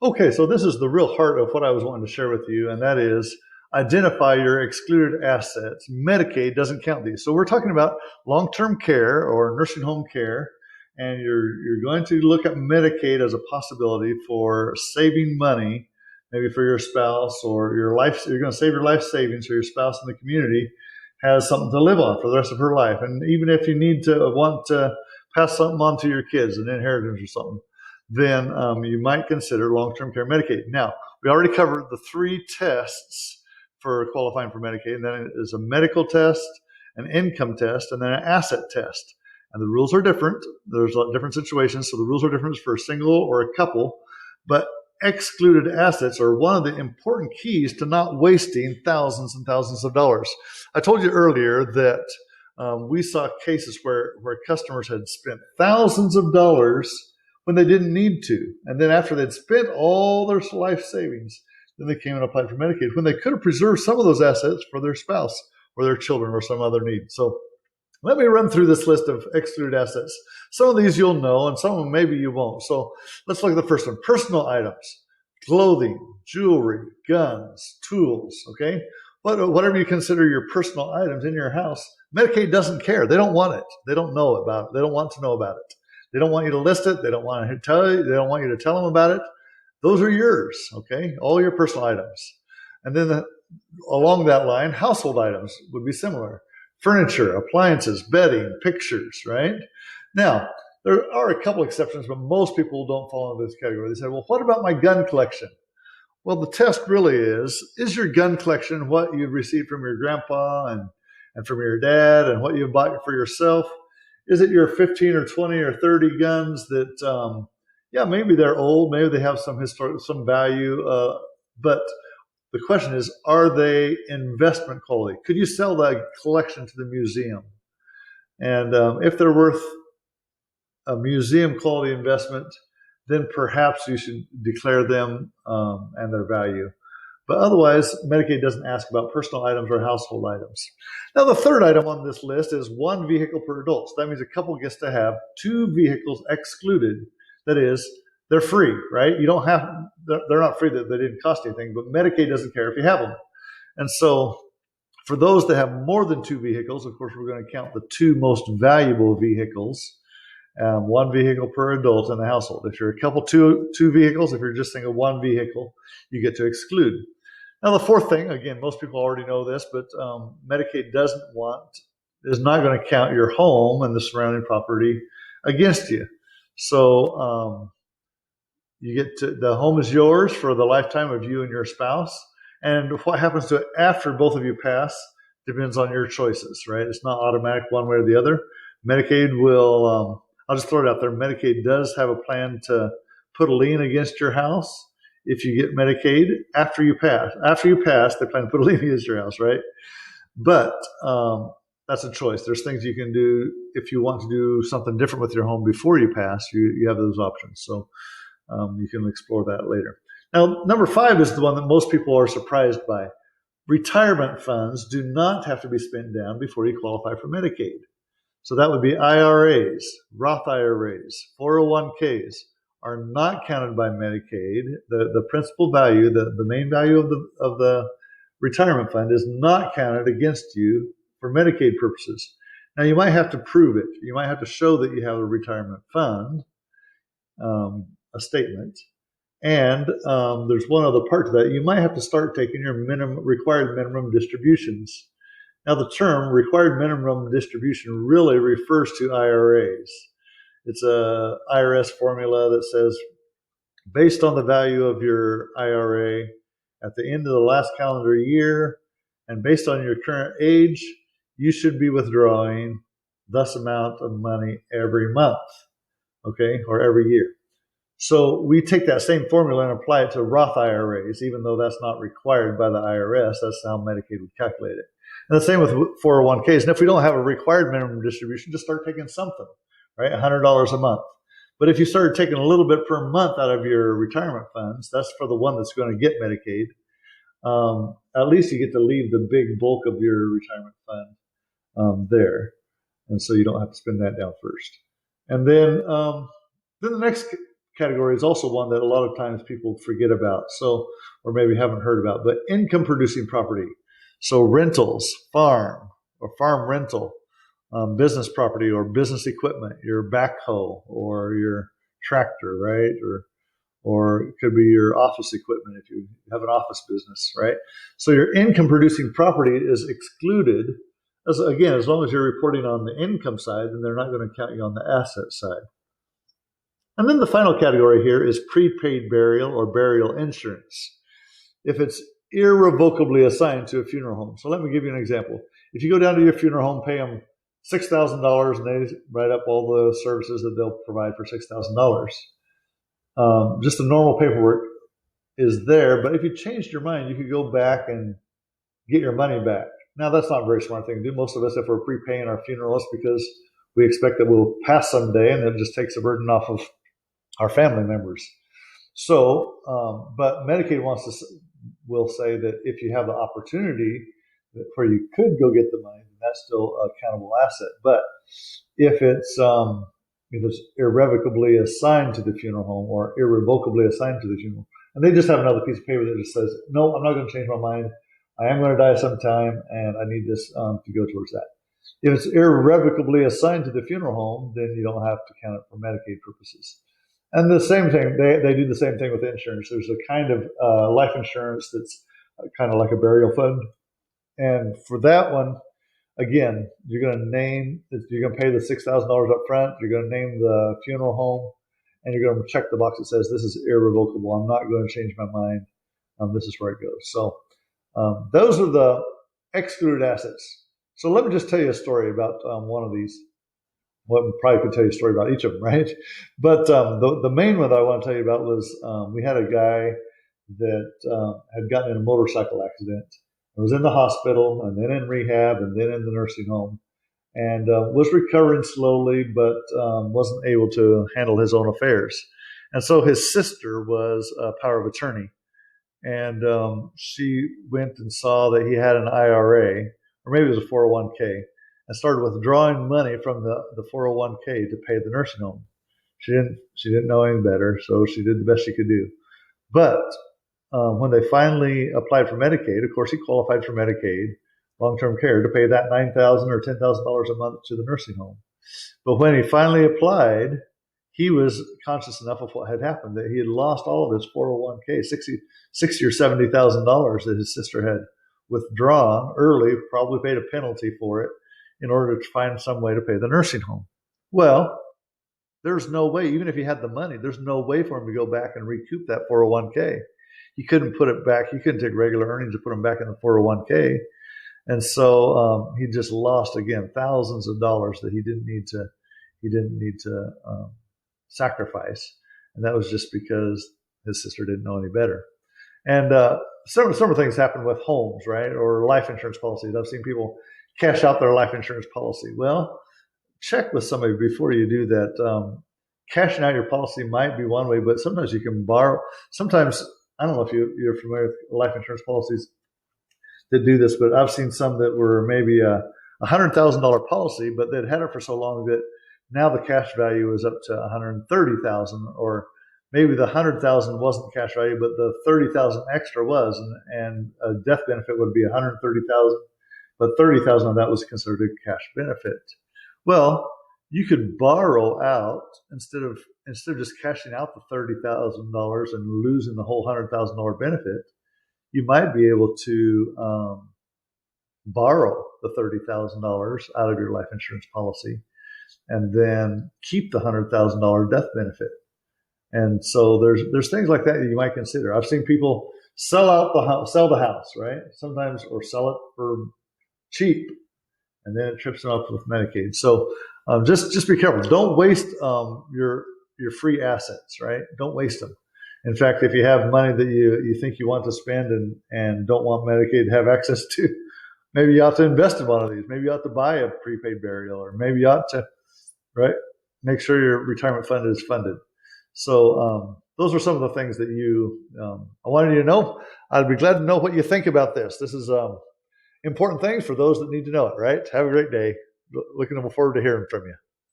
Okay, so this is the real heart of what I was wanting to share with you, and that is identify your excluded assets. Medicaid doesn't count these. So we're talking about long-term care or nursing home care, and you're going to look at Medicaid as a possibility for saving money, maybe for your spouse or your life. You're going to save your life savings so your spouse in the community has something to live on for the rest of her life. And even if you need to want to pass something on to your kids, an inheritance or something, then you might consider long-term care Medicaid. Now, we already covered the three tests for qualifying for Medicaid, and then it is a medical test, an income test, and then an asset test. And the rules are different. There's different situations, so the rules are different for a single or a couple, but excluded assets are one of the important keys to not wasting thousands and thousands of dollars. I told you earlier that we saw cases where customers had spent thousands of dollars when they didn't need to. And then after they'd spent all their life savings, then they came and applied for Medicaid when they could have preserved some of those assets for their spouse or their children or some other need. So let me run through this list of excluded assets. Some of these you'll know, and some of them maybe you won't. So let's look at the first one. Personal items, clothing, jewelry, guns, tools, okay? Whatever you consider your personal items in your house, Medicaid doesn't care. They don't want it. They don't know about it. They don't want to know about it. They don't want you to list it. They don't want to tell you. They don't want you to tell them about it. Those are yours, okay? All your personal items. And then along that line, household items would be similar. Furniture, appliances, bedding, pictures, right? Now, there are a couple exceptions, but most people don't fall into this category. They say, well, what about my gun collection? Well, the test really is your gun collection what you received from your grandpa and from your dad and what you bought for yourself? Is it your 15 or 20 or 30 guns that, yeah, maybe they're old, maybe they have some some value, but the question is, are they investment quality? Could you sell that collection to the museum? And if they're worth a museum quality investment, then perhaps you should declare them and their value. But otherwise, Medicaid doesn't ask about personal items or household items. Now, the third item on this list is one vehicle per adult. So that means a couple gets to have two vehicles excluded. That is, they're free, right? You don't have, they're not free, that they didn't cost anything, but Medicaid doesn't care if you have them. And so for those that have more than two vehicles, of course, we're going to count the two most valuable vehicles, one vehicle per adult in the household. If you're a couple, two vehicles. If you're just single, one vehicle, you get to exclude. Now, the fourth thing, again, most people already know this, but Medicaid is not going to count your home and the surrounding property against you. So you get to, the home is yours for the lifetime of you and your spouse. And what happens to it after both of you pass depends on your choices, right? It's not automatic one way or the other. Medicaid will, I'll just throw it out there. Medicaid does have a plan to put a lien against your house if you get Medicaid after you pass. After you pass, they plan to put a lien against your house, right? But that's a choice. There's things you can do if you want to do something different with your home before you pass. You have those options. So you can explore that later. Now, number 5 is the one that most people are surprised by. Retirement funds do not have to be spent down before you qualify for Medicaid. So that would be IRAs, Roth IRAs, 401ks are not counted by Medicaid. The principal value, the main value of the retirement fund is not counted against you for Medicaid purposes. Now, you might have to prove it. You might have to show that you have a retirement fund, a statement. And there's one other part to that. You might have to start taking your required minimum distributions. Now, the term required minimum distribution really refers to IRAs. It's a IRS formula that says, based on the value of your IRA at the end of the last calendar year, and based on your current age, you should be withdrawing this amount of money every month, okay, or every year. So we take that same formula and apply it to Roth IRAs, even though that's not required by the IRS. That's how Medicaid would calculate it. And the same with 401ks. And if we don't have a required minimum distribution, just start taking something, right? $100 a month. But if you started taking a little bit per month out of your retirement funds, that's for the one that's going to get Medicaid. At least you get to leave the big bulk of your retirement fund there. And so you don't have to spend that down first. And then the next category is also one that a lot of times people forget about, so or maybe haven't heard about. But income producing property, so rentals, farm or farm rental, business property or business equipment, your backhoe or your tractor, right? Or it could be your office equipment if you have an office business, right? So your income producing property is excluded. As long as you're reporting on the income side, then they're not going to count you on the asset side. And then the final category here is prepaid burial or burial insurance. If it's irrevocably assigned to a funeral home. So let me give you an example. If you go down to your funeral home, pay them $6,000, and they write up all the services that they'll provide for $6,000. Just the normal paperwork is there, but if you changed your mind, you could go back and get your money back. Now, that's not a very smart thing to do. Most of us, if we're prepaying our funerals because we expect that we'll pass someday, and it just takes a burden off of our family members. So, but Medicaid will say that if you have the opportunity where you could go get the money, then that's still a countable asset. But if it's irrevocably assigned to the funeral home or irrevocably assigned to the funeral, and they just have another piece of paper that just says, no, I'm not going to change my mind. I am going to die sometime, and I need this to go towards that. If it's irrevocably assigned to the funeral home, then you don't have to count it for Medicaid purposes. And the same thing, they do the same thing with insurance. There's a kind of life insurance that's kind of like a burial fund. And for that one, again, you're going to pay the $6,000 up front. You're going to name the funeral home, and you're going to check the box that says this is irrevocable. I'm not going to change my mind. This is where it goes. So those are the excluded assets. So let me just tell you a story about one of these. Well, probably could tell you a story about each of them, right? But the main one that I want to tell you about was we had a guy that had gotten in a motorcycle accident. He was in the hospital and then in rehab and then in the nursing home, and was recovering slowly, but wasn't able to handle his own affairs. And so his sister was a power of attorney, and she went and saw that he had an IRA, or maybe it was a 401k, and started withdrawing money from the 401k to pay the nursing home. She didn't know any better, so she did the best she could do. But when they finally applied for Medicaid, of course he qualified for Medicaid, long-term care, to pay that $9,000 or $10,000 a month to the nursing home. But when he finally applied, he was conscious enough of what had happened, that he had lost all of his 401k, $60,000 or $70,000 that his sister had withdrawn early, probably paid a penalty for it, in order to find some way to pay the nursing home. Well, there's no way, even if he had the money, there's no way for him to go back and recoup that 401k. He couldn't put it back. He couldn't take regular earnings and put them back in the 401k. And so he just lost, again, thousands of dollars that he didn't need to sacrifice. And that was just because his sister didn't know any better. And some things happen with homes, right? Or life insurance policies. I've seen people cash out their life insurance policy. Well, check with somebody before you do that. Cashing out your policy might be one way, but sometimes you can borrow. Sometimes, I don't know if you're familiar with life insurance policies that do this, but I've seen some that were maybe a $100,000 policy, but they'd had it for so long that now the cash value is up to $130,000, or maybe the $100,000 wasn't cash value, but the $30,000 extra was, and a death benefit would be $130,000. But $30,000 of that was considered a cash benefit. Well, you could borrow out instead of just cashing out the $30,000 and losing the whole $100,000 benefit. You might be able to borrow the $30,000 out of your life insurance policy, and then keep the $100,000 death benefit. And so there's things like that you might consider. I've seen people sell the house, right? Sometimes, or sell it for cheap, and then it trips them up with Medicaid. So just be careful. Don't waste your free assets, right? Don't waste them. In fact, if you have money that you think you want to spend and don't want Medicaid to have access to, maybe you ought to invest in one of these. Maybe you ought to buy a prepaid burial, or maybe you ought to, right, make sure your retirement fund is funded. So those are some of the things that I wanted you to know. I'd be glad to know what you think about this. This is important things for those that need to know it, right? Have a great day. Looking forward to hearing from you.